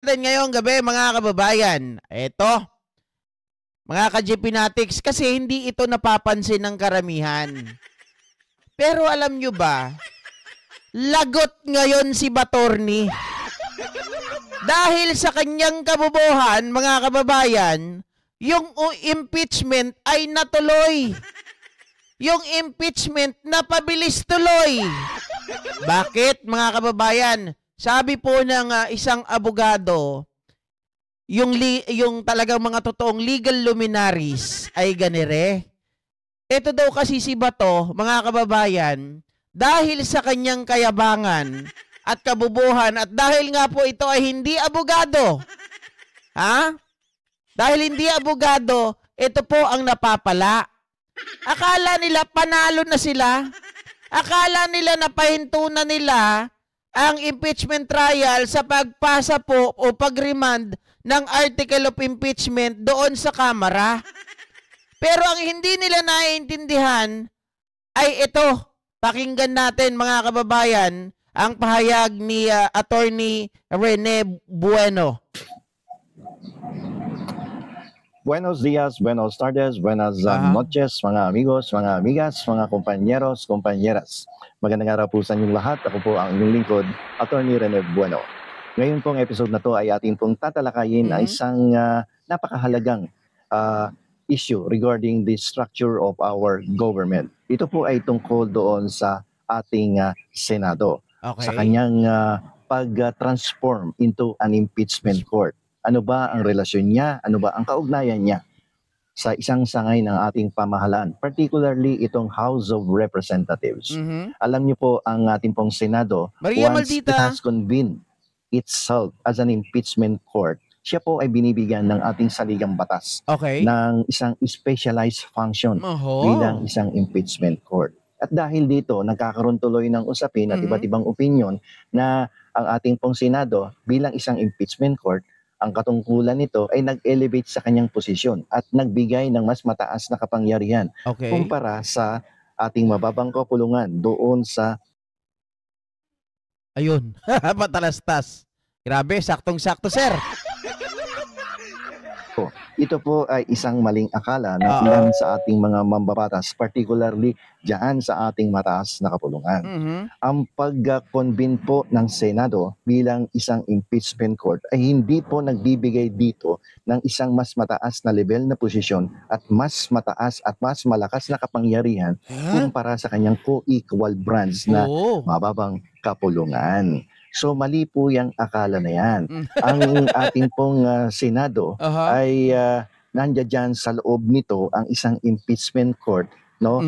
Natin ngayong gabi mga kababayan. Ito, mga ka-GPnatics, kasi hindi ito napapansin ng karamihan. Pero alam nyo ba, lagot ngayon si Batorni. Dahil sa kanyang kabobohan, mga kababayan, yung impeachment ay natuloy. Yung impeachment napabilis tuloy. Bakit mga kababayan? Sabi po ng isang abogado, yung talagang mga totoong legal luminaries ay ganire. Ito daw kasi si Bato, mga kababayan, dahil sa kanyang kayabangan at kabubuhan at dahil nga po ito ay hindi abogado. Ha? Dahil hindi abogado, ito po ang napapala. Akala nila panalo na sila. Akala nila napahinto na nila ang impeachment trial sa pagpasa po o pag-remand ng article of impeachment doon sa Kamara. Pero ang hindi nila naiintindihan ay ito. Pakinggan natin mga kababayan ang pahayag ni Attorney Rene Bueno. Buenos días, buenos tardes, buenas noches, mga amigos, mga amigas, mga kompanyeros, kompanyeras. Magandang araw po sa inyong lahat. Ako po ang inyong lingkod, Attorney Rene Bueno. Ngayon pong episode na to ay ating pong tatalakayin na isang napakahalagang issue regarding the structure of our government. Ito po ay tungkol doon sa ating Senado. Okay. Sa kanyang pag-transform into an impeachment court. Ano ba ang relasyon niya? Ano ba ang kaugnayan niya sa isang sangay ng ating pamahalaan? Particularly itong House of Representatives. Alam niyo po ang ating pong Senado, once it has convened itself as an impeachment court, siya po ay binibigyan ng ating saligang batas ng isang specialized function bilang isang impeachment court. At dahil dito, nagkakaroon tuloy ng usapin at iba't ibang opinion na ang ating pong Senado bilang isang impeachment court, ang katungkulan nito ay nag-elevate sa kanyang posisyon at nagbigay ng mas mataas na kapangyarihan kumpara sa ating mababang kapulungan doon sa... Ayun, patalastas. Grabe, saktong-sakto, sir. Ito po ay isang maling akala na ilan sa ating mga mambabatas, particularly dyan sa ating mataas na kapulungan. Ang pag-convene po ng Senado bilang isang impeachment court ay hindi po nagbibigay dito ng isang mas mataas na level na posisyon at mas mataas at mas malakas na kapangyarihan kumpara sa kanyang co-equal branch na mababang kapulungan. So mali po yung akala na yan. Ang ating pong Senado ay nandiyan dyan sa loob nito ang isang impeachment court, no?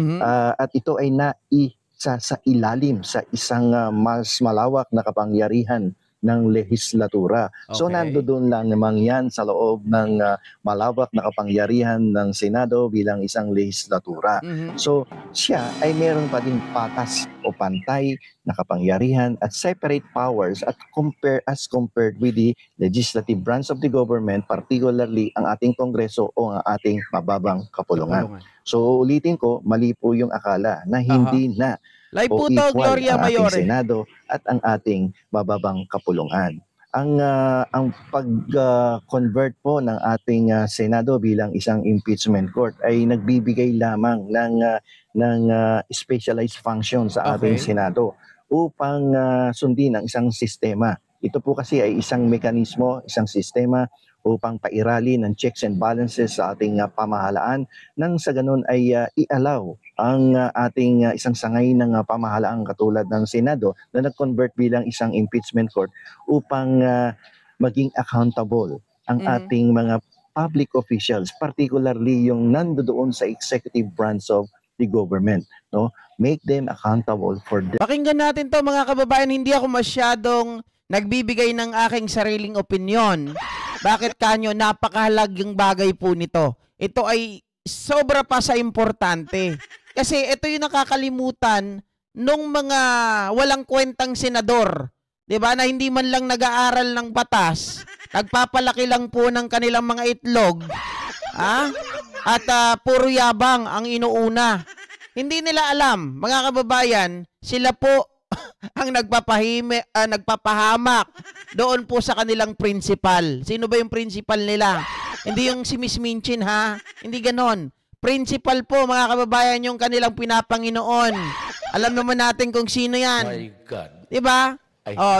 At ito ay naisa sa ilalim sa isang mas malawak na kapangyarihan ng lehislatura. So nandoon lang naman yan sa loob ng malawak na kapangyarihan ng Senado bilang isang lehislatura. So siya ay meron pa din patas o pantay na kapangyarihan at separate powers at as compared with the legislative branch of the government, particularly ang ating Kongreso o ang ating mababang kapulungan. So ulitin ko, mali po yung akala na hindi na Live po to, Gloria Mayore. Ang Senado at ang ating mababang kapulungan. Ang pag-convert po ng ating Senado bilang isang impeachment court ay nagbibigay lamang ng specialized function sa ating Senado upang sundin ang isang sistema. Ito po kasi ay isang mekanismo, isang sistema upang pairali ng checks and balances sa ating pamahalaan nang sa ganun ay i-allow ang ating isang sangay ng pamahalaang katulad ng Senado na nag-convert bilang isang impeachment court upang maging accountable ang ating mga public officials, particularly yung nandoon sa executive branch of the government, no? Make them accountable for them. Pakinggan natin to mga kababayan, hindi ako masyadong nagbibigay ng aking sariling opinyon. Bakit kanyo? Napakahalagang bagay po nito. Ito ay sobra pa sa importante. Kasi ito yung nakakalimutan nung mga walang kwentang senador. 'Di ba? Na hindi man lang nag-aaral ng batas, nagpapalaki lang po ng kanilang mga itlog. At puro yabang ang inuuna. Hindi nila alam, mga kababayan, sila po ang nagpapahamak doon po sa kanilang principal. Sino ba yung principal nila? Hindi yung si Miss Minchin, ha? Hindi ganon. Principal po, mga kababayan, yung kanilang pinapanginoon. Alam naman natin kung sino yan. My God. Diba?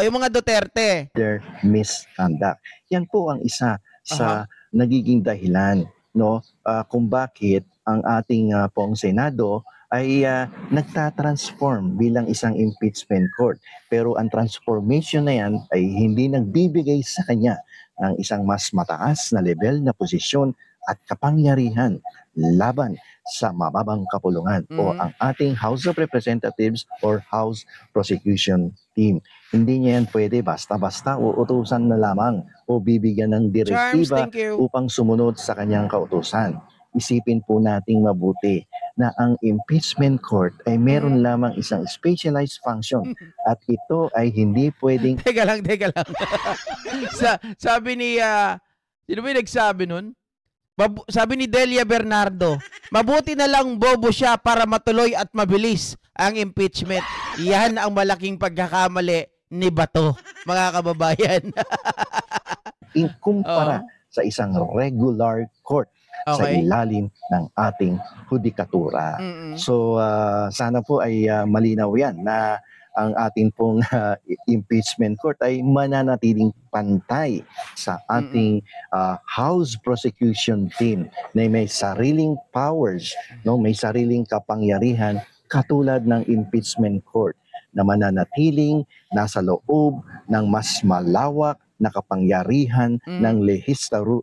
Yung mga Duterte. their misconduct. Yan po ang isa sa nagiging dahilan, no, kung bakit ang ating pong Senado ay nagtatransform bilang isang impeachment court. Pero ang transformation na yan ay hindi nagbibigay sa kanya ng isang mas mataas na level na posisyon at kapangyarihan laban sa mababang kapulungan o ang ating House of Representatives or House Prosecution Team. Hindi niya yan pwede basta-basta uutusan na lamang o bibigyan ng Charms, direktiba thank you. upang sumunod sa kanyang kautusan. Isipin po nating mabuti na ang impeachment court ay meron lamang isang specialized function at ito ay hindi pwedeng Teka lang. Sabi ni, sino ba yung nagsabi nun? Sabi ni Delia Bernardo, mabuti na lang bobo siya para matuloy at mabilis ang impeachment. Yan ang malaking pagkakamali ni Bato, mga kababayan. ikumpara sa isang regular court sa Okay. ilalim ng ating hudikatura. Mm-mm. So sana po ay malinaw yan na ang ating pong impeachment court ay mananatiling pantay sa ating House Prosecution Team na may sariling powers, no, may sariling kapangyarihan katulad ng impeachment court na mananatiling nasa loob ng mas malawak na kapangyarihan ng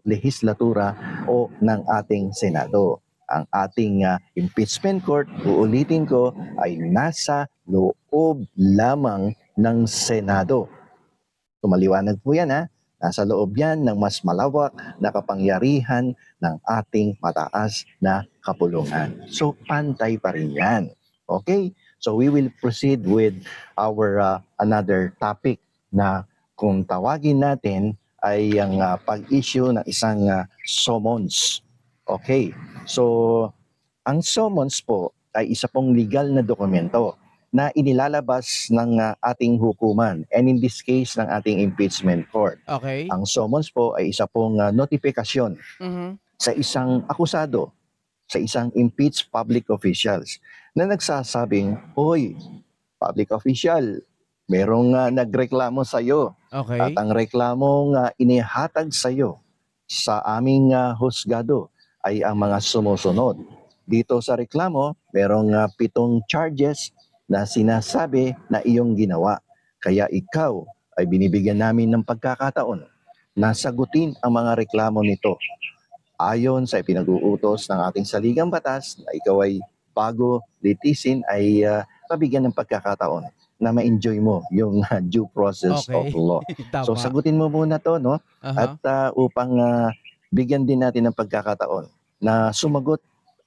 lehislatura o ng ating Senado. Ang ating impeachment court, uulitin ko, ay nasa loob lamang ng Senado. Tumaliwanag po yan, ha? Nasa loob yan ng mas malawak na kapangyarihan ng ating mataas na kapulungan. So, pantay pa rin yan. Okay? So, we will proceed with our another topic na kung tawagin natin ay ang pag-issue ng isang summons. Okay? So, ang summons po ay isa pong legal na dokumento na inilalabas ng ating hukuman and in this case ng ating impeachment court. Okay. Ang summons po ay isa pong notifikasyon Mhm. sa isang akusado, sa isang impeached public officials na nagsasabing, "Hoy, public official, merong nagreklamo sa iyo Okay. at ang reklamong inihatag sa iyo sa aming husgado ay ang mga sumusunod. Dito sa reklamo, merong 7 charges na sinasabi na iyong ginawa. Kaya ikaw ay binibigyan namin ng pagkakataon na sagutin ang mga reklamo nito. Ayon sa ipinag-uutos ng ating saligang batas na ikaw ay bago litisin ay pabigyan ng pagkakataon na ma-enjoy mo yung due process of Okay. law. Tama. So sagutin mo muna to, no? Aha. At upang bigyan din natin ng pagkakataon na sumagot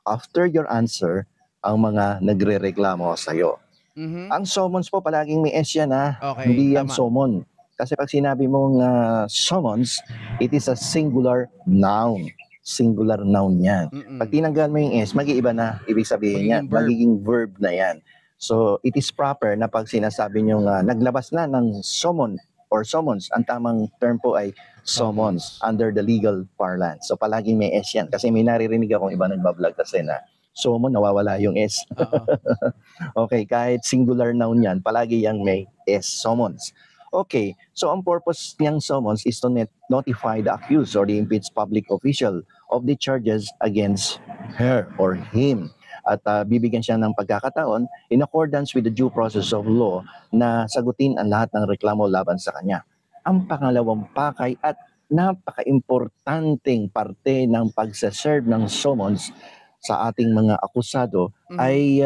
after your answer ang mga nagrereklamo sa iyo. Mhm. Ang summons po palaging may S yan, ha? Okay. Hindi yan Tama. summon. Kasi pag sinabi mong summons, it is a singular noun. Singular noun yan. Mm-mm. Pag tinanggal mo yung S, mag-iiba na ibig sabihin yan. Magiging verb. Magiging verb na yan. So, it is proper na pag sinasabi nyo naglabas na ng summon or summons, ang tamang term po ay summons under the legal parlance. So, palaging may S yan. Kasi may naririnig akong iba nagbablog kasi na summon, nawawala yung S. Oo. Okay, kahit singular noun yan, palagi yang may S, summons. Okay, so ang purpose niyang summons is to notify the accused or the impeached public official of the charges against her or him. At bibigyan siya ng pagkakataon in accordance with the due process of law na sagutin ang lahat ng reklamo laban sa kanya. Ang pangalawang pakay at napaka-importanteng parte ng pagsaserve ng summons sa ating mga akusado ay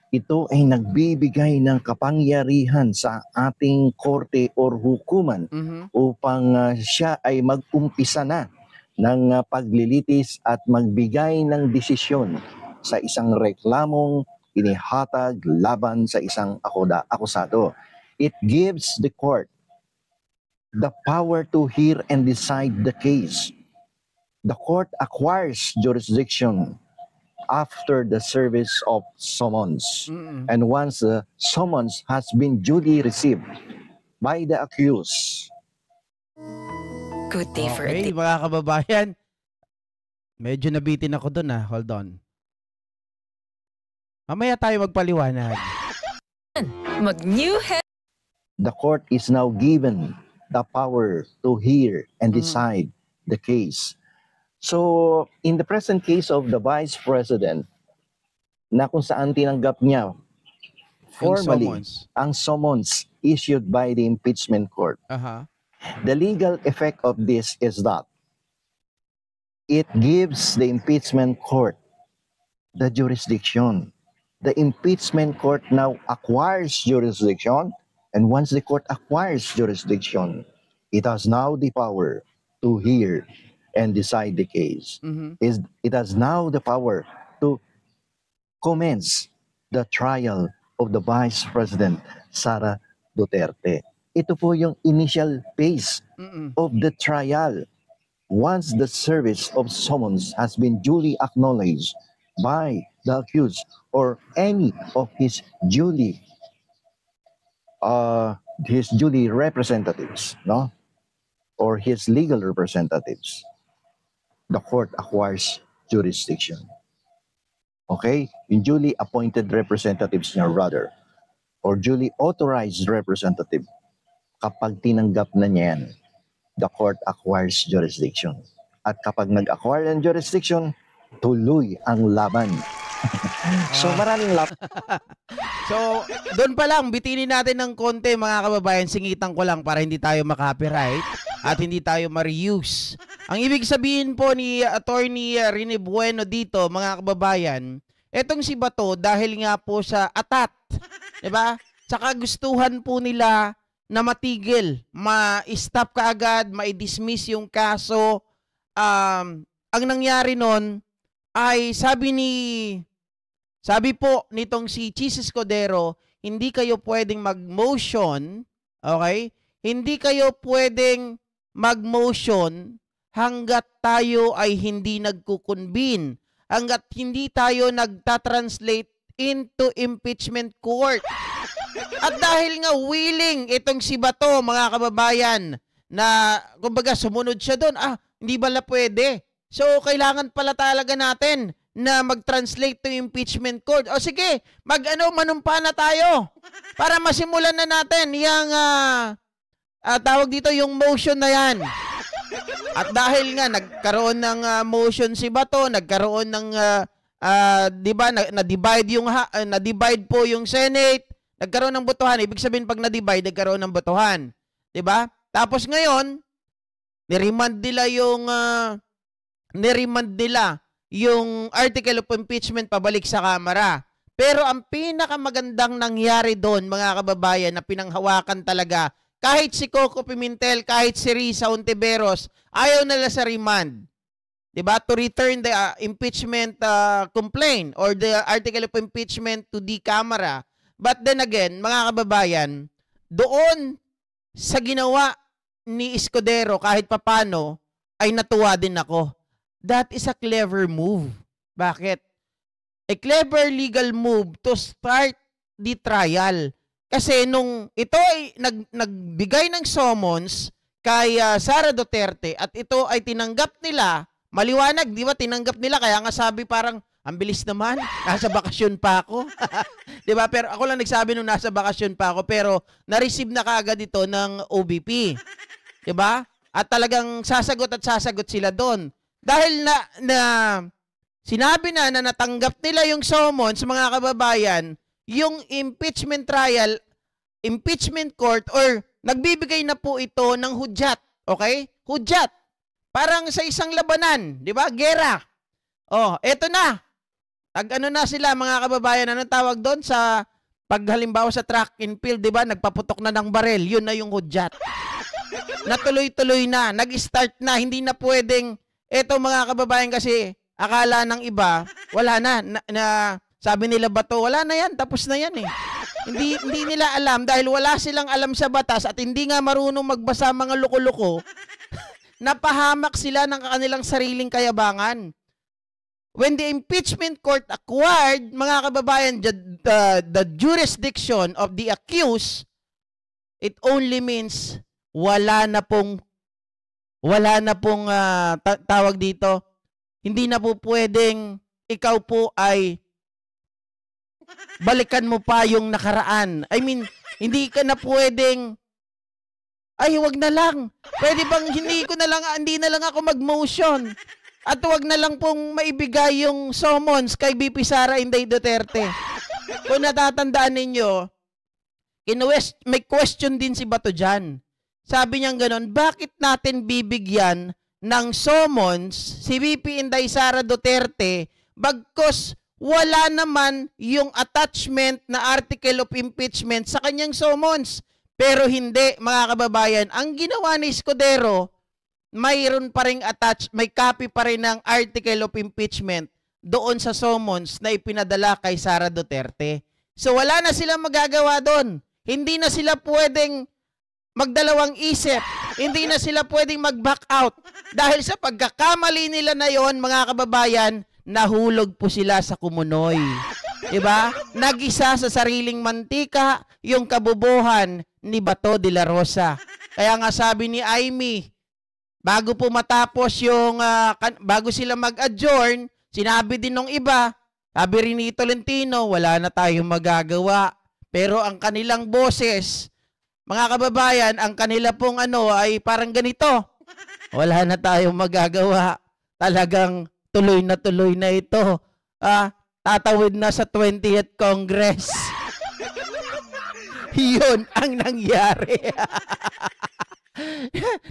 ito ay nagbibigay ng kapangyarihan sa ating korte or hukuman Mhm. upang siya ay mag-umpisa na ng paglilitis at magbigay ng desisyon sa isang reklamong inihatag laban sa isang akusado. It gives the court the power to hear and decide the case. The court acquires jurisdiction after the service of summons. Mm-mm. And once the summons has been duly received by the accused. Good day for a Okay, day. mga kababayan. Medyo nabitin ako dun Hold on. Mamaya tayo magpaliwanag. Mag-new head. The court is now given the power to hear and decide the case. So, in the present case of the Vice President, na kung saan tinanggap niya formally ang summons issued by the impeachment court, the legal effect of this is that it gives the impeachment court the jurisdiction. The impeachment court now acquires jurisdiction, and once the court acquires jurisdiction, it has now the power to hear and decide the case. It has now the power to commence the trial of the Vice President Sara Duterte. Ito po yung initial phase of the trial. Once the service of summons has been duly acknowledged by the accused or any of his duly representatives, no, or his legal representatives, the court acquires jurisdiction. Okay, yung duly appointed representatives niya rather, or duly authorized representative, kapag tinanggap na niya yan, the court acquires jurisdiction. At kapag nag-acquire ng jurisdiction, tuloy ang laban. So maraming So, doon pa lang, bitinin natin ng konti mga kababayan, singitan ko lang para hindi tayo makopyright at hindi tayo ma-reuse. Ang ibig sabihin po ni Attorney Rene Bueno dito, mga kababayan, etong si Bato dahil nga po sa atat, diba? Sa kagustuhan po nila na matigil, ma-stop kaagad, ma-dismiss yung kaso. Ang nangyari nun ay sabi po nitong si Chis Escudero, hindi kayo pwedeng mag-motion, okay? Hindi kayo pwedeng mag-motion hanggat tayo ay hindi nagkukonvene, hanggat hindi tayo nagtatranslate into impeachment court. At dahil nga willing itong si Bato, mga kababayan, na kumbaga sumunod siya doon, hindi ba pwede? So, kailangan pala talaga natin na mag-translate to impeachment court. O sige, manumpa na tayo para masimulan na natin yung tawag dito yung motion na yan. At dahil nga nagkaroon ng motion si Bato, nagkaroon ng 'di ba na-divide po yung Senate, nagkaroon ng botohan. Ibig sabihin pag na-divide, nagkaroon ng botohan, 'di ba? Tapos ngayon, niremand nila yung article of impeachment pabalik sa Kamara. Pero ang pinakamagandang nangyari doon, mga kababayan, na pinanghawakan talaga, kahit si Coco Pimentel, kahit si Risa Hontiveros, ayaw nila sa remand. Diba? To return the impeachment complaint or the article of impeachment to the Kamara. But then again, mga kababayan, doon sa ginawa ni Escudero, kahit papano, ay natuwa din ako. That is a clever move. Bakit? A clever legal move to start the trial. Kasi nung ito ay nagbigay ng summons kay Sara Duterte at ito ay tinanggap nila, maliwanag, di ba? Tinanggap nila, kaya nga sabi parang, ang bilis naman, nasa bakasyon pa ako. Di ba? Pero ako lang nagsabi nung nasa bakasyon pa ako, pero na-receive na kaagad ito ng OBP. Di ba? At talagang sasagot sila doon. Dahil na sinabi na natanggap nila yung summons, mga kababayan, yung impeachment trial, impeachment court, or nagbibigay na po ito ng hudyat. Okay? Hudyat. Parang sa isang labanan. Di ba? Gera. Eto na. Ano na sila, mga kababayan, anong tawag doon sa paghalimbawa sa track and field, di ba? Nagpaputok na ng barel. Yun na yung hudyat. Natuloy-tuloy na. Nag-start na. Hindi na pwedeng eto, mga kababayan, kasi akala ng iba, wala na sabi nila Bato, wala na yan, tapos na yan eh. Hindi nila alam dahil wala silang alam sa batas at hindi nga marunong magbasa mga loko-loko, napahamak sila ng kanilang sariling kayabangan. when the impeachment court acquired, mga kababayan, the jurisdiction of the accused, it only means wala na pong tawag dito, hindi na po pwedeng ikaw po ay balikan mo pa yung nakaraan. I mean, hindi ka na pwedeng ay, wag na lang. Pwede bang hindi na lang ako mag-motion. At wag na lang pong maibigay yung summons kay BP Sara Inday Duterte. Kung natatandaan ninyo, may question din si Bato dyan. Sabi niya gano'n, bakit natin bibigyan ng summons si BP Inday Sara Duterte bagkos wala naman yung attachment na article of impeachment sa kanyang summons? Pero hindi, mga kababayan, ang ginawa ni Escudero, mayroon pa ring may copy pa rin ng article of impeachment doon sa summons na ipinadala kay Sara Duterte. So wala na silang magagawa doon. Hindi na sila pwedeng magdalawang isip. Hindi na sila pwedeng mag-back out. Dahil sa pagkakamali nila na yon, mga kababayan, nahulog po sila sa kumunoy. Diba? Nagisa sa sariling mantika yung kabubuhan ni Bato de la Rosa. Kaya nga sabi ni Amy, bago po matapos yung, bago sila mag-adjourn, sinabi din ng iba, sabi rin ni Tolentino, wala na tayong magagawa. Pero ang kanilang boses, mga kababayan, ang kanila pong ay parang ganito. Wala na tayong magagawa. Talagang tuloy na ito. Tatawid na sa 20th Congress. Yun ang nangyari.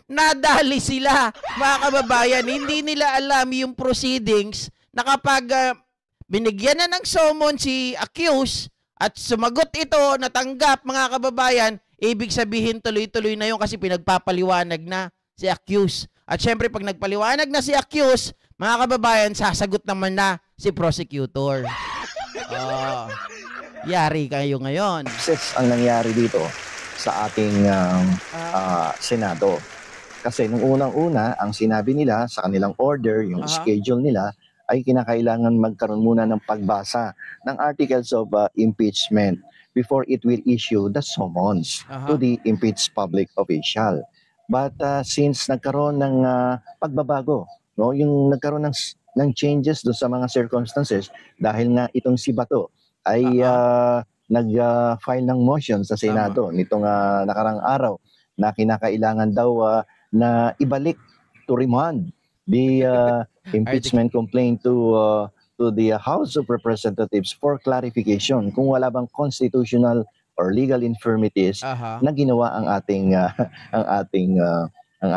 Nadali sila, mga kababayan. Hindi nila alam yung proceedings na kapag binigyan na ng summon si accused at sumagot ito, natanggap, mga kababayan, ibig sabihin tuloy-tuloy na yun kasi pinagpapaliwanag na si accused. At syempre, pag nagpaliwanag na si accused, mga kababayan, sasagot naman na si prosecutor. Yari kayo ngayon. Ang nangyari dito sa ating Senado. Kasi nung unang-una, ang sinabi nila sa kanilang order, yung schedule nila, ay kinakailangan magkaroon muna ng pagbasa ng articles of impeachment before it will issue the summons to the impeached public official. But since nagkaroon ng pagbabago, no, yung nagkaroon ng changes do sa mga circumstances dahil nga itong si Bato ay nag-file ng motion sa Senado nitong nakarang araw na kinakailangan daw na ibalik to remand the impeachment complaint to the House of Representatives for clarification kung wala bang constitutional or legal infirmities na ginawa ang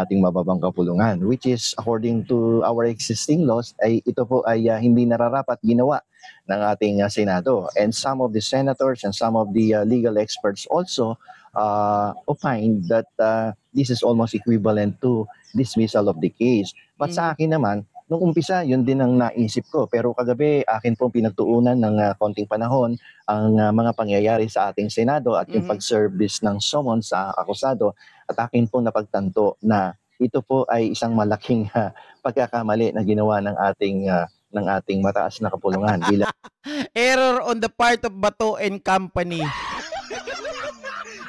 ating mababang kapulungan, which is according to our existing laws ay ito po ay hindi nararapat ginawa ng ating Senado. And some of the senators and some of the legal experts also opine that this is almost equivalent to dismissal of the case. But sa akin naman, nung umpisa, yun din ang naisip ko. Pero kagabi, akin pong pinagtuunan ng konting panahon ang mga pangyayari sa ating Senado at yung pag-service ng summons sa akusado. At akin pong napagtanto na ito po ay isang malaking pagkakamali na ginawa ng ating mataas na kapulungan. Error on the part of Bato and Company.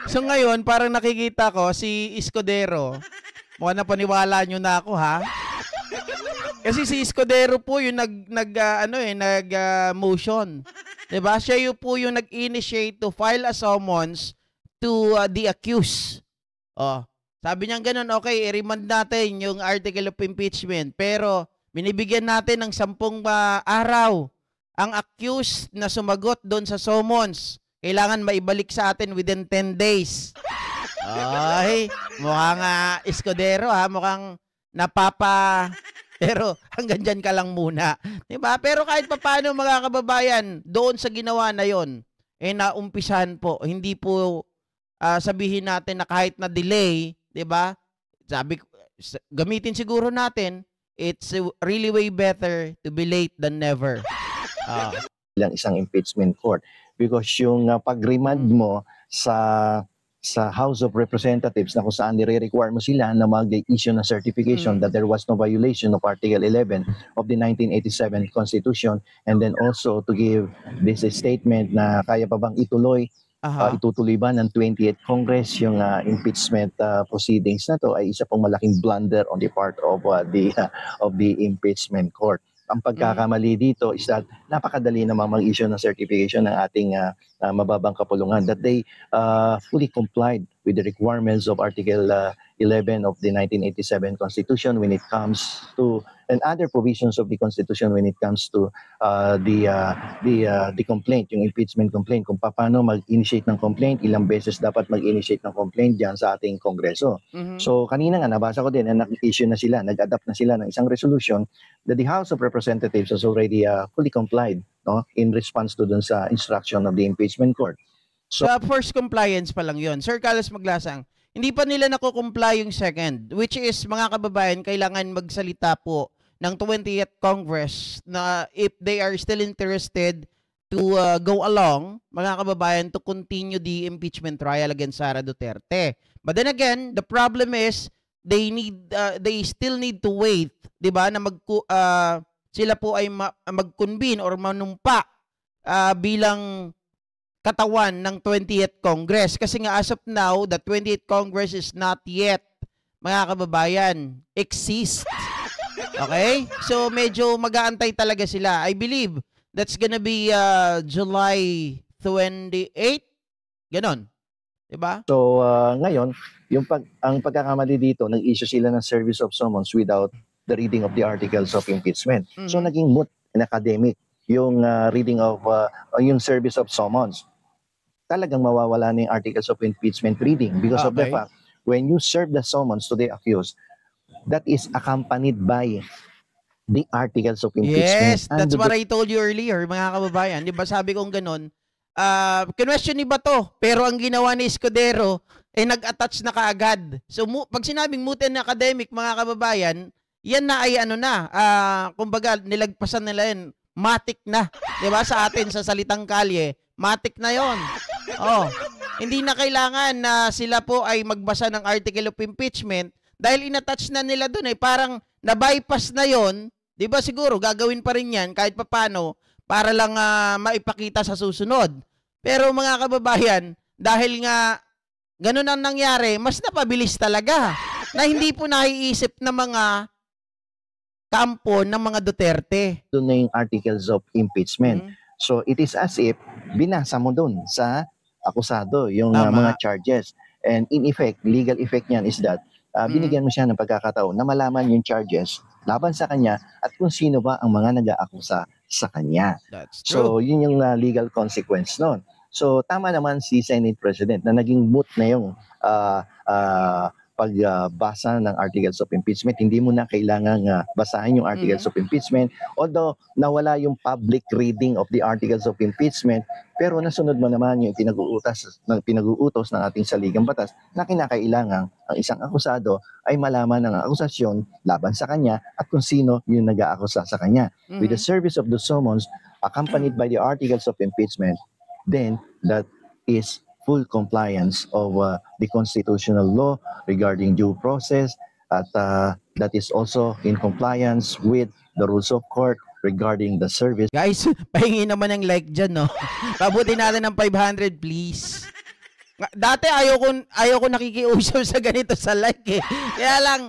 So ngayon, parang nakikita ko si Escudero. Mukhang napaniwala nyo na ako, ha? Kasi si Escudero po yung nag-motion. Diba? Siya po yung nag-initiate to file a summons to the accused. Sabi niya ganun, okay, i-remand natin yung article of impeachment. Pero binibigyan natin ng 10 araw ang accused na sumagot doon sa summons. Kailangan maibalik sa atin within 10 days. Ay, mukhang Escudero, mukhang pero hanggang dyan ka lang muna. Diba? Pero kahit papaano, mga kababayan, doon sa ginawa na yon, naumpisahan po. Hindi po sabihin natin na kahit na delay, diba? Gamitin siguro natin, it's really way better to be late than never. Isang impeachment court. Because yung pag-remand mo sa sa House of Representatives na kung saan nire-require mo sila na mag-issue ng certification that there was no violation of Article 11 of the 1987 Constitution, and then also to give this statement na kaya pa bang itutuloy ba ng 20th Congress yung impeachment proceedings na to ay isa pong malaking blunder on the part of the impeachment court. Ang pagkakamali dito is that napakadali namang mag-issue ng certification ng ating mababang kapulungan that they fully complied with the requirements of Article 11 of the 1987 Constitution when it comes to and other provisions of the Constitution when it comes to the complaint, yung impeachment complaint, kung paano mag-initiate ng complaint, ilang beses dapat mag-initiate ng complaint diyan sa ating Kongreso. So kanina nga nabasa ko din na nag-issue na sila, nag-adapt na sila ng isang resolution that the House of Representatives has already fully complied, no, in response to dun sa instruction of the impeachment court. So first compliance pa lang yun. Sir Carlos Maglasang, hindi pa nila nakukomply yung second, which is mga kababayan, kailangan magsalita po ng 20th Congress na if they are still interested to go along, mga kababayan, to continue the impeachment trial against Sara Duterte. But then again, the problem is they still need to wait, 'di ba, na sila po ay mag-convene or manumpa bilang katawan ng 20th Congress. Kasi nga as of now, the 20th Congress is not yet, mga kababayan, exist. Okay? So medyo mag-aantay talaga sila. I believe that's gonna be July 28. Ganon. Diba? So ngayon, ang pagkakamali dito, nag-issue sila ng service of summons without the reading of the articles of impeachment. So naging moot and academic yung reading of yung service of summons. Talagang mawawala na yung articles of impeachment reading because of the fact when you serve the summons to the accused, that is accompanied by the articles of impeachment. Yes, that's what I told you earlier, mga kababayan. Di ba sabi kong ganun, kinwestiyon ni ba to? Pero ang ginawa ni Escudero, nag-attach na kaagad. So, pag sinabing moot and academic, mga kababayan, yan na ay kumbaga, nilagpasan nila yan, matik na. Di ba sa atin, sa salitang kalye, matik na yon. Hindi na kailangan na sila po ay magbasa ng article of impeachment dahil inattach na nila doon parang na-bypass na yon, 'di ba? Siguro gagawin pa rin 'yan kahit papaano para lang maipakita sa susunod. Pero mga kababayan, dahil nga ganun ang nangyari, mas napabilis talaga na hindi po naiisip ng mga kampo ng mga Duterte. Doon na yung articles of impeachment. So it is as if binasa mo doon sa akusado yung mga charges. And in effect, legal effect niyan is that binigyan mo siya ng pagkakataon na malaman yung charges laban sa kanya at kung sino ba ang mga nag-aakusa sa kanya. That's true. So, yun yung legal consequence nun. So, tama naman si Senate President na naging moot na yung pagbasa ng articles of impeachment. Hindi mo na kailangan basahin yung articles of impeachment. Although, nawala yung public reading of the articles of impeachment, pero nasunod mo naman yung pinag-uutos ng ating saligang batas na kinakailangan ang isang akusado ay malaman ng akusasyon laban sa kanya at kung sino yung nag-aakusa sa kanya. With the service of the summons accompanied by the articles of impeachment, then that is full compliance of the constitutional law regarding due process at that is also in compliance with the rules of court regarding the service. Guys, pahingi naman ng like dyan, no? Pabuti natin ng 500, please. Dati ayoko nakikiusap sa ganito sa like eh. Kaya lang,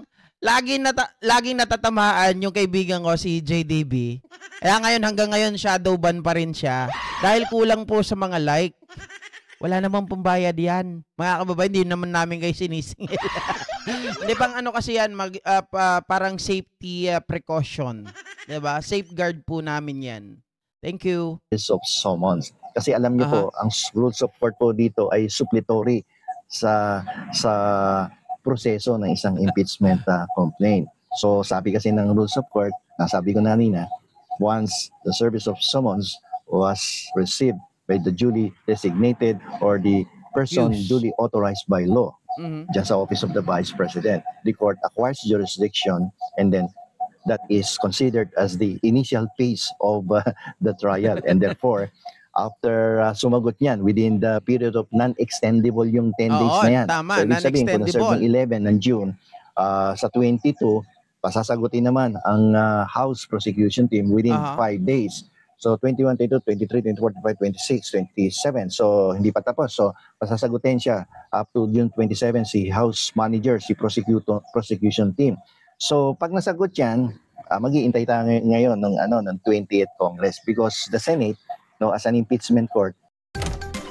laging natatamaan yung kaibigan ko si JDB. Kaya ngayon, hanggang ngayon, shadow ban pa rin siya. Dahil kulang po sa mga like. Wala namang pambayad yan. Mga kababayan, hindi naman namin kayo sinisingil. Hindi pang kasi yan, parang safety precaution. Diba? Safeguard po namin yan. Thank you. Of summons. Kasi alam niyo po, ang rules of court po dito ay suppletory sa proseso ng isang impeachment complaint. So sabi kasi ng rules of court, nasabi ko na kanina, once the service of summons was received by the duly designated or the person duly authorized by law, just sa Office of the Vice President, the court acquires jurisdiction and then that is considered as the initial phase of the trial and therefore after sumagot niyan within the period of non-extendable yung 10 days Oo, na yan. tama, So, ibig sabihin, kung na-serve ng non-extendable. 11 ng June, sa 22, pasasagutin naman ang House Prosecution Team within Aha. 5 days. So 21, 22, 23, 24, 25, 26, 27. So hindi pa tapos. So pasasagutin siya up to June 27 si House Manager, si Prosecution Team. So pag nasagot yan, mag-iintay tayo ngayon ng 20th Congress because the Senate, no, as an impeachment court,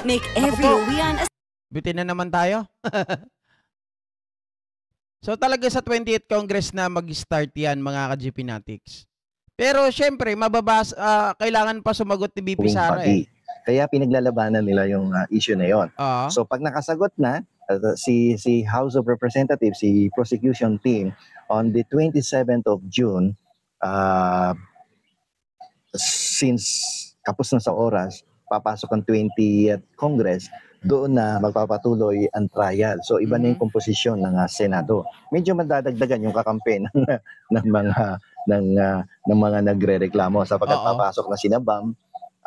Make every po. Uwian a Bitin na naman tayo. So talaga sa 20th Congress na mag-start yan, mga ka-GP Natics. Pero syempre, kailangan pa sumagot ni BP Sara eh. Kaya pinaglalabanan nila yung issue na yon. So pag nakasagot na si House of Representatives, si Prosecution Team, on the 27th of June, since kapos na sa oras, papasok ang 20th Congress, doon na magpapatuloy ang trial. So iba na yung komposisyon ng Senado. Medyo madadagdagan yung kakampi ng mga nagrereklamo sapagkat papasok na si Bam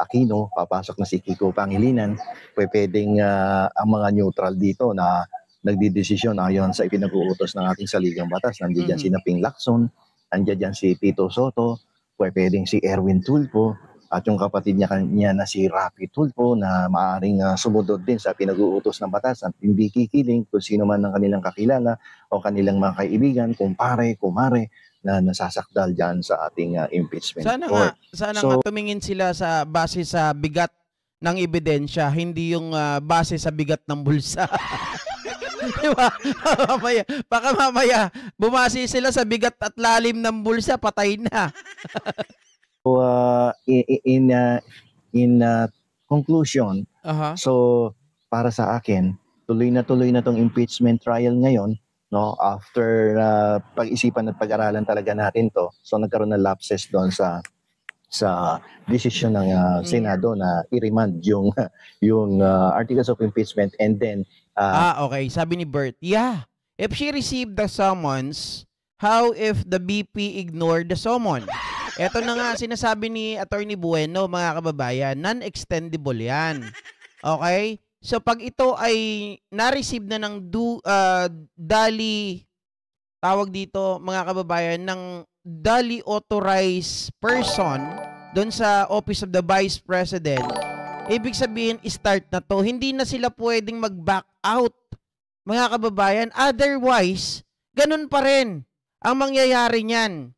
Aquino, papasok na si Kiko Pangilinan, pwedeng ang mga neutral dito na nagdidesisyon ayon sa ipinag-uutos ng ating saligang batas. Nandiyan si Ping Lacson, nandiyan si Tito Soto, pwedeng si Erwin Tulfo, at yung kapatid niya na si Rafi Tulfo na maaaring sumunod din sa pinag-uutos ng batas at hindi kikiling kung sino man ng kanilang kakilala o kanilang mga kaibigan, kumpare, kumare na nasasakdal dyan sa ating impeachment court. Sana nga tumingin sila sa base sa bigat ng ebidensya, hindi yung base sa bigat ng bulsa. Diba? Baka mamaya bumasi sila sa bigat at lalim ng bulsa, patay na. So, in conclusion, so para sa akin, tuloy na tong impeachment trial ngayon, no? After pag-isipan at pag-aralan talaga natin to, so nagkaroon ng lapses doon sa decision ng Senado na i-remand yung articles of impeachment and then okay, sabi ni Bert, if she received the summons, how if the BP ignored the summon? Ito na nga sinasabi ni Attorney Bueno, mga kababayan, non-extendable yan. Okay? So pag ito ay na-receive na ng tawag dito mga kababayan, ng duly authorized person doon sa Office of the Vice President, ibig sabihin start na to, hindi na sila pwedeng mag-back out, mga kababayan. Otherwise, ganun pa rin ang mangyayari niyan.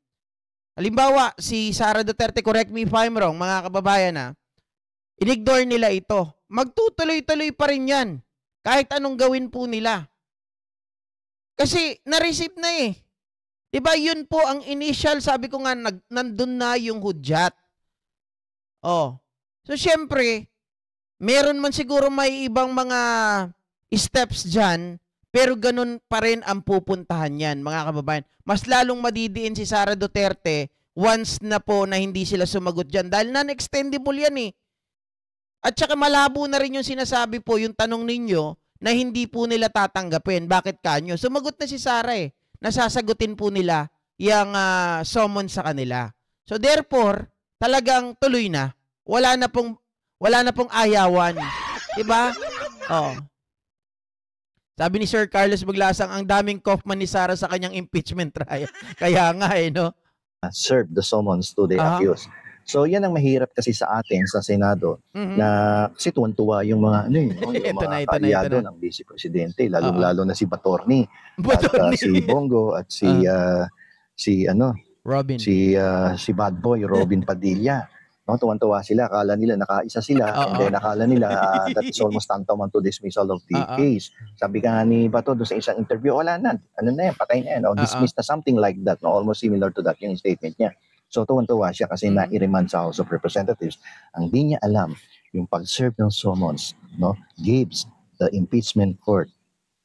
Halimbawa, si Sara Duterte, correct me if I'm wrong, mga kababayan inignore nila ito. Magtutuloy-tuloy pa rin yan. Kahit anong gawin po nila. Kasi na-receive na eh. Diba yun po ang initial, sabi ko nga, nandun na yung hudyat. So syempre, meron man siguro may ibang mga steps dyan, pero ganun pa rin ang pupuntahan yan, mga kababayan. Mas lalong madidiin si Sara Duterte once na po na hindi sila sumagot dyan. Dahil non-extendable yan eh. At saka malabo na rin yung sinasabi po, yung tanong ninyo, na hindi po nila tatanggapin. Bakit kanyo? Sumagot na si Sara eh. Nasasagutin po nila yung summon sa kanila. So therefore, talagang tuloy na. Wala na pong ayawan. Diba? Sabi ni Sir Carlos Maglasang, ang daming Kaufman ni Sara sa kanyang impeachment trial. Kaya nga no? Serve the summons to the accused. So yan ang mahirap kasi sa atin sa Senado na kasi tuwan-tuwa yung mga yung mga aliado ng Vice Presidente, lalo na si Batorni. At si Bongo at si Robin. Si Bad Boy Robin Padilla. No, tuwan-tuwa sila, akala nila nakaisa sila, and then akala nila that is almost tantamount to dismissal of the case. Sabi ka ni Bato doon sa isang interview, wala na, patay na yan, dismissed na, something like that, no? Almost similar to that yung statement niya. So tuwan-tuwa siya kasi na-remand sa House of Representatives. Ang di niya alam, yung pag-serve ng summons, no, gives the impeachment court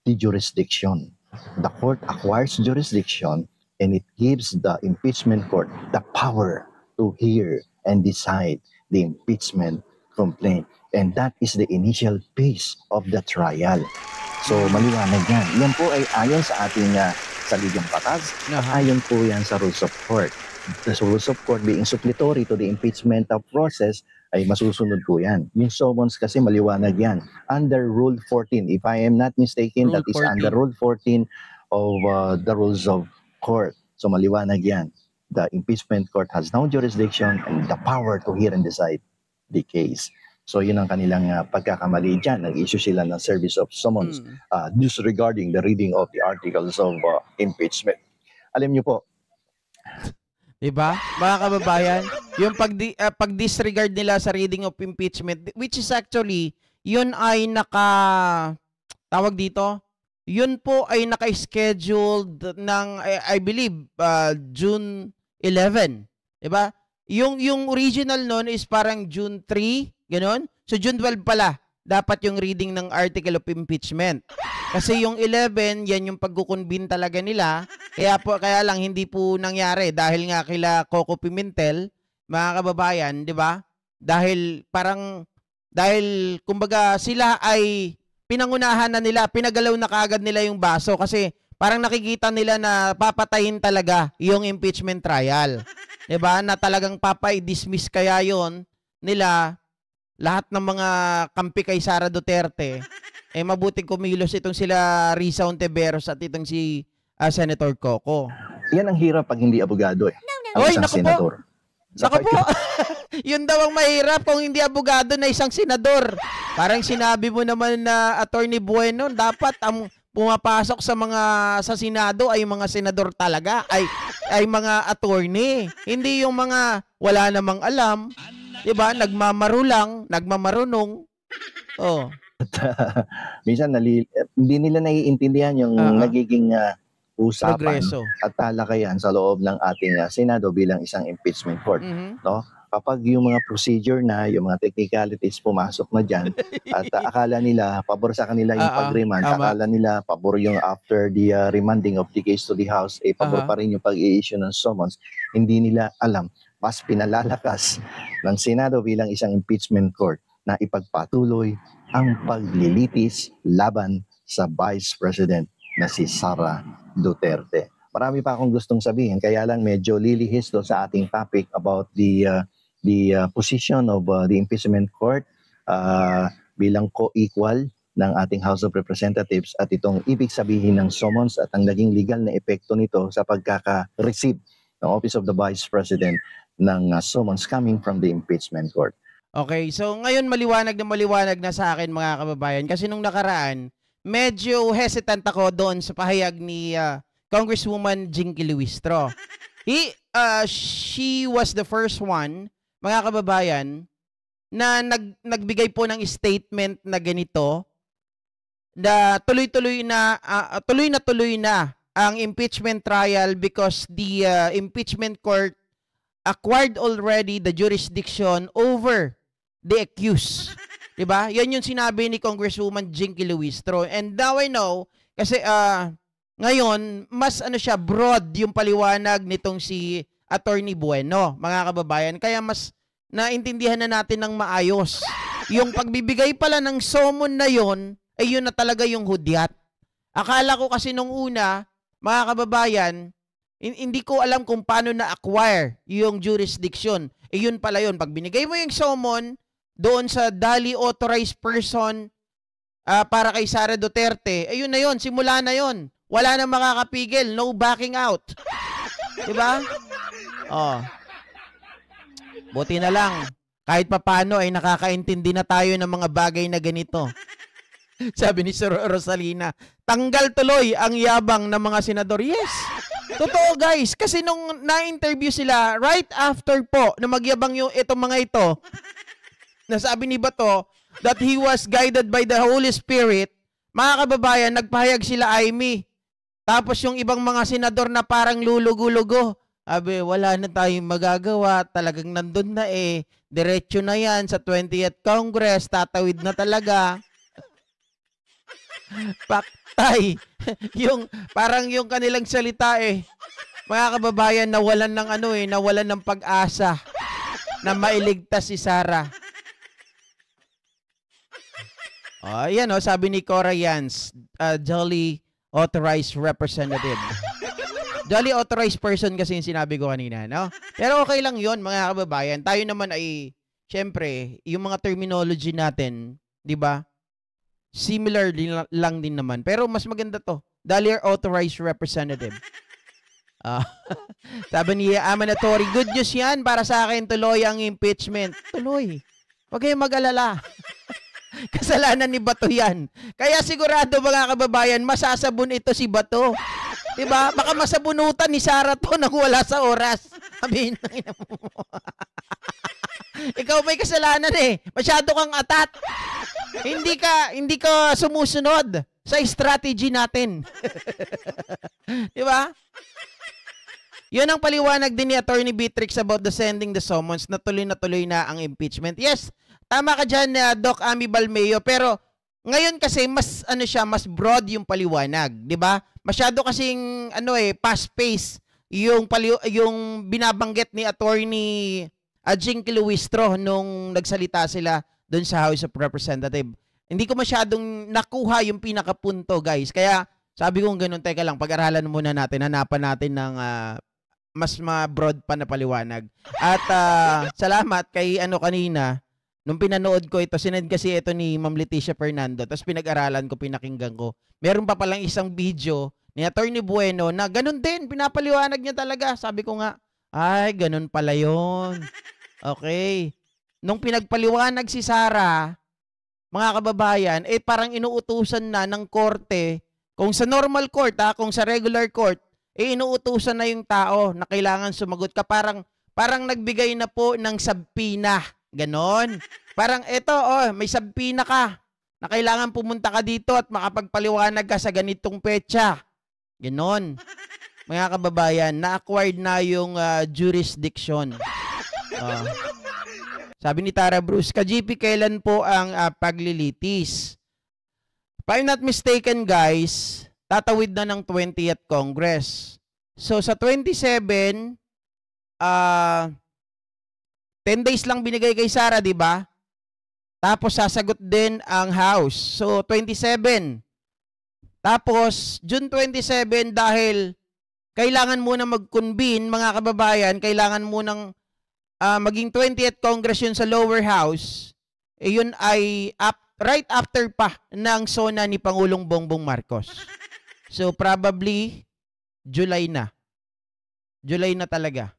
the jurisdiction. The court acquires jurisdiction and it gives the impeachment court the power to hear and decide the impeachment complaint. And that is the initial phase of the trial. So maliwanag yan. Yan po ay ayon sa ating sa ligang batas. Aha. Ayon po yan sa rules of court. The rules of court being suppletory to the impeachment process ay masusunod po yan. Yung summons kasi maliwanag yan. Under Rule 14, if I am not mistaken, Rule that is 14. under Rule 14 of the rules of court. So maliwanag yan. The impeachment court has no jurisdiction and the power to hear and decide the case. So yun ang kanilang pagkakamali dyan. Nag-issue sila ng service of summons disregarding the reading of the articles of impeachment. Alam niyo po, Diba? Mga kababayan, yung pag-disregard nila sa reading of impeachment, which is actually, yun ay tawag dito, yun po ay naka-scheduled ng, I believe, June 11. Diba? Yung original nun is parang June 3, gano'n? So, June 12 pala, dapat yung reading ng article of impeachment. Kasi yung 11, yan yung pagkukonvene talaga nila. Kaya lang hindi po nangyari dahil nga kila Coco Pimentel, mga kababayan, 'di ba? Dahil kumbaga sila ay pinangunahan na nila, pinagalaw na kaagad nila yung baso kasi parang nakikita nila na papatayin talaga yung impeachment trial. 'Di ba? Na talagang dismiss kaya yon nila lahat ng mga kampi kay Sara Duterte. Mabuting kumilos itong sila Risa Ontiveros at itong si Senator Coco. yan ang hirap pag hindi abogado ang Oy, isang naku po. senador. Saka po, yun daw ang mahirap kung hindi abogado na isang senador. Parang sinabi mo naman na Attorney Bueno, dapat ang pumapasok sa Senado ay mga senador talaga, ay mga attorney. Hindi yung mga wala namang alam, 'di ba? Nagmamarunong. Oh. Minsan hindi nila naiintindihan yung nagiging usapan Progreso. at talakayan sa loob ng ating Senado bilang isang impeachment court. No? Kapag yung mga procedure na, yung mga technicalities pumasok na dyan at akala nila, pabor sa kanila yung pag-remand, akala nila, pabor yung after the remanding of the case to the House, pabor pa rin yung pag-i-issue ng summons, hindi nila alam, mas pinalalakas ng Senado bilang isang impeachment court na ipagpatuloy ang paglilitis laban sa Vice President na si Sara Duterte. Marami pa akong gustong sabihin, kaya lang medyo lilihis doon sa ating topic about the position of the impeachment court bilang co-equal ng ating House of Representatives at itong ibig sabihin ng summons at ang naging legal na epekto nito sa pagkaka-receive ng Office of the Vice President ng summons coming from the impeachment court. Okay, so ngayon maliwanag na sa akin mga kababayan kasi nung nakaraan, medyo hesitant ako doon sa pahayag ni Congresswoman Jinky Luistro. She was the first one, mga kababayan, na nagbigay po ng statement na ganito na tuloy na ang impeachment trial because the impeachment court acquired already the jurisdiction over the accused. Diba? Yan yung sinabi ni Congresswoman Jinky Luistro. And now I know, kasi ngayon, mas broad yung paliwanag nitong si Attorney Bueno, mga kababayan. Kaya mas naintindihan na natin ng maayos. Yung pagbibigay pala ng summon na yon, ay yun na talaga yung hudyat. Akala ko kasi nung una, mga kababayan, hindi ko alam kung paano na-acquire yung jurisdiction. Yun pala yun. Pag binigay mo yung summon, doon sa duly authorized person para kay Sara Duterte, ayun na yun, simula na yun. Wala na makakapigil, no backing out. Diba? Oh. Buti na lang, kahit papano ay nakakaintindi na tayo ng mga bagay na ganito. Sabi ni Sir Rosalina, tanggal tuloy ang yabang ng mga senador. Yes, totoo guys, kasi nung na-interview sila, right after po na magyabang yung itong mga ito, nasabi ni Bato that he was guided by the Holy Spirit, mga kababayan, nagpahayag sila Amy. Tapos yung ibang mga senador na parang lulugo-lugo, sabi, wala na tayong magagawa, talagang nandun na diretso na yan sa 20th Congress, tatawid na talaga. Paktay. Parang yung kanilang salita mga kababayan, nawalan ng nawalan ng pag-asa na mailigtas si Sara. Ayan sabi ni Cora Yans, Jolly Authorized Representative. Duly authorized person kasi yung sinabi ko kanina, no? Pero okay lang yun, mga kababayan. Tayo naman ay, syempre, yung mga terminology natin, di ba? Similar lang din naman. Pero mas maganda to. Duly authorized representative. Sabi ni Amanatori, good news yan para sa akin, tuloy ang impeachment. Tuloy. Huwag kayong mag-alala. Kasalanan ni Bato yan. Kaya sigurado mga kababayan, masasabon ito si Bato. Diba? Baka masabunutan ni Sara to nang wala sa oras. Sabihin ng ina mo. Ikaw may kasalanan eh. Masyado kang atat. Hindi ka sumusunod sa strategy natin. Diba? Yun ang paliwanag din ni Attorney Beatrix about the sending the summons na tuloy na ang impeachment. Yes, tama ka dyan, Doc Ami Balmeo, pero ngayon kasi mas mas broad yung paliwanag, 'di ba? Masyado kasing fast-paced yung binabanggit ni Attorney Jinky Luistro nung nagsalita sila doon sa House of Representatives. Hindi ko masyadong nakuha yung pinakapunto, guys. Kaya sabi ko ganoon, teka lang, pag-aralan muna natin, hanapan natin ng mas broad pa na paliwanag. At salamat kay kanina. Nung pinanood ko ito, sinend kasi ito ni Ma'am Leticia Fernando, tapos pinag-aralan ko, pinakinggan ko. Meron pa palang isang video ni Attorney Bueno na ganun din, pinapaliwanag niya talaga. Sabi ko nga, ay, ganun pala yun. Okay. Nung pinagpaliwanag si Sara, mga kababayan, parang inuutusan na ng korte, kung sa normal court, kung sa regular court, inuutusan na yung tao na kailangan sumagot ka. Parang nagbigay na po ng sabpina. Ganon. Parang may sabpina ka na kailangan pumunta ka dito at makapagpaliwanag ka sa ganitong petsa. Ganon. Mga kababayan, na-acquired na yung jurisdiction. Sabi ni Tara Bruce, ka-GP, kailan po ang paglilitis? If I'm not mistaken, guys, tatawid na ng 20th Congress. So, sa 27, 10 days lang binigay kay Sara, di ba? Tapos sasagot din ang House. So 27. Tapos June 27 dahil kailangan muna mag-convene, mga kababayan, kailangan munang maging 20th Congress yun sa lower house. Yun ay right after pa ng SONA ni Pangulong Bongbong Marcos. So probably July na. July na talaga.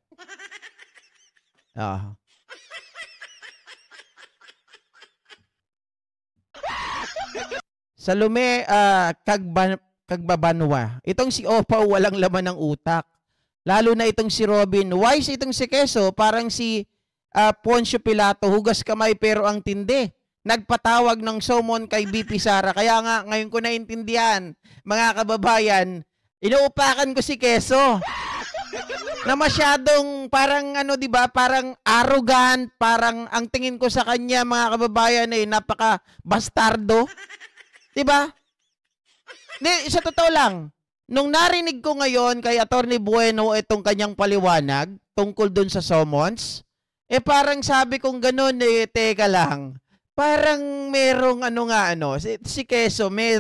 Salome Kagbabanwa. Itong si Opa walang laman ng utak. Lalo na itong si Robin. Wise itong si Keso, parang si Poncio Pilato, hugas kamay pero ang tindi. Nagpatawag ng summon kay BP Sara. Kaya nga, ngayon ko naintindihan, mga kababayan, inuupakan ko si Keso. Na masyadong parang di ba, parang arrogant, parang ang tingin ko sa kanya, mga kababayan, napaka bastardo. 'Di ba? Sa totoo lang, nung narinig ko ngayon kay Attorney Bueno itong kanyang paliwanag tungkol dun sa summons, parang sabi kong ganun, teka lang. Parang merong si Keso, may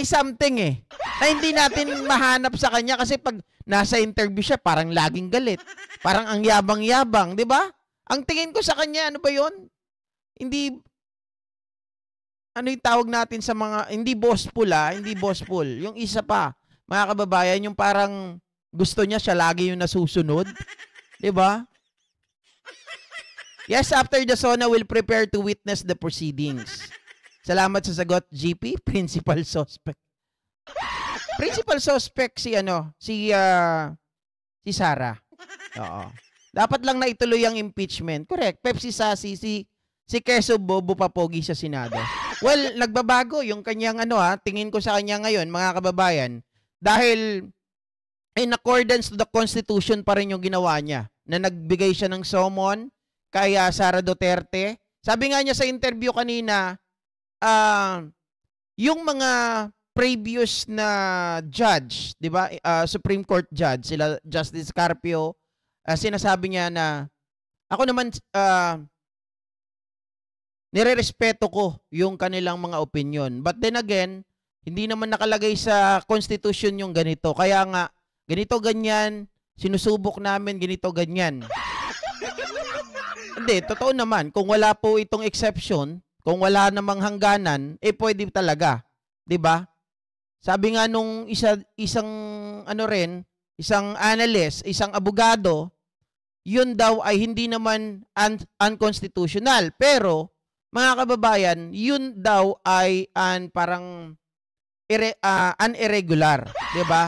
something na hindi natin mahanap sa kanya kasi pag nasa interview siya, parang laging galit. Parang ang yabang-yabang, 'di ba? Ang tingin ko sa kanya, ano ba 'yon? Hindi yung tawag natin sa mga, hindi bossful hindi bossful. Yung isa pa, mga kababayan, yung parang gusto niya siya lagi yung nasusunod. 'Di ba? Yes, after the SONA will prepare to witness the proceedings. Salamat sa sagot, GP, principal suspect. Principal suspect si Sara. Oo. Dapat lang na ituloy ang impeachment. Correct. Pepsi Sasi, si Keso bobo pa pogi sa Senado. Well, nagbabago yung kanyang tingin ko sa kanya ngayon, mga kababayan, dahil in accordance to the Constitution pa rin yung ginawa niya, na nagbigay siya ng summon kay Sara Duterte. Sabi nga niya sa interview kanina, yung mga previous na judge, 'di ba? Supreme Court judge, sila Justice Carpio, sinasabi niya na ako naman nirerespeto ko yung kanilang mga opinion. But then again, Hindi naman nakalagay sa constitution yung ganito. Kaya nga, ganito ganyan, sinusubok namin ganito ganyan. Hindi, totoo naman. Kung wala po itong exception, kung wala namang hangganan, pwede talaga. 'Di ba? Sabi nga nung isang isang analyst, isang abogado, yun daw ay hindi naman unconstitutional. Pero, mga kababayan, yun daw ay parang unirregular. 'Di ba?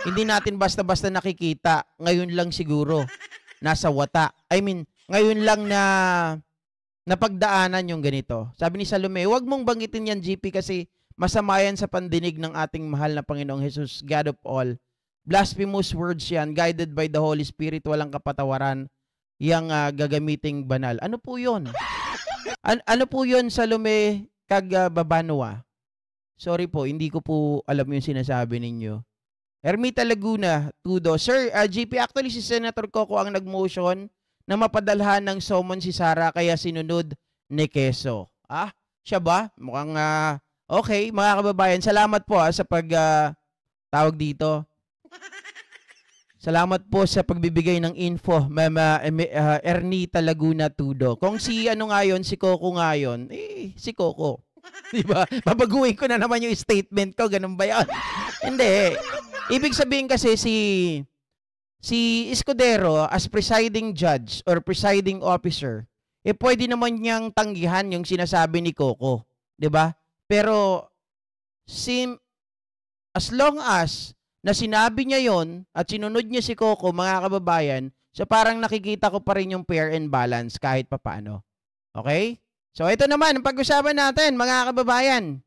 Hindi natin basta-basta nakikita. Ngayon lang siguro. Nasa wata. I mean, ngayon lang na napagdaanan yung ganito. Sabi ni Salome, huwag mong banggitin yan, GP, kasi masama yan sa pandinig ng ating mahal na Panginoong Jesus, God of all. Blasphemous words yan, guided by the Holy Spirit, walang kapatawaran, yang gagamiting banal. Ano po yun? Ano po yun, Salome kag Babanwa? Sorry po, hindi ko po alam yung sinasabi ninyo. Ermita Laguna, Tudo. Sir, GP, actually si Senator Coco ang nag-motion na mapadalhan ng summon si Sara kaya sinunod ni Quezon. Siya ba? Mukhang okay, mga kababayan. Salamat po sa tawag dito. Salamat po sa pagbibigay ng info, Mama Ernita Laguna Tudo. Kung si si Coco nga yun, si Coco. Diba? Babaguhin ko na naman yung statement ko. Ganun ba yan? Hindi. Ibig sabihin kasi si Escudero as presiding judge or presiding officer, pwede naman niyang tanggihan yung sinasabi ni Coco. 'Di ba? Pero as long as na sinabi niya yon at sinunod niya si Coco, mga kababayan, so parang nakikita ko pa rin yung fair and balance kahit papaano. Okay? So ito naman ang pag-usapan natin, mga kababayan.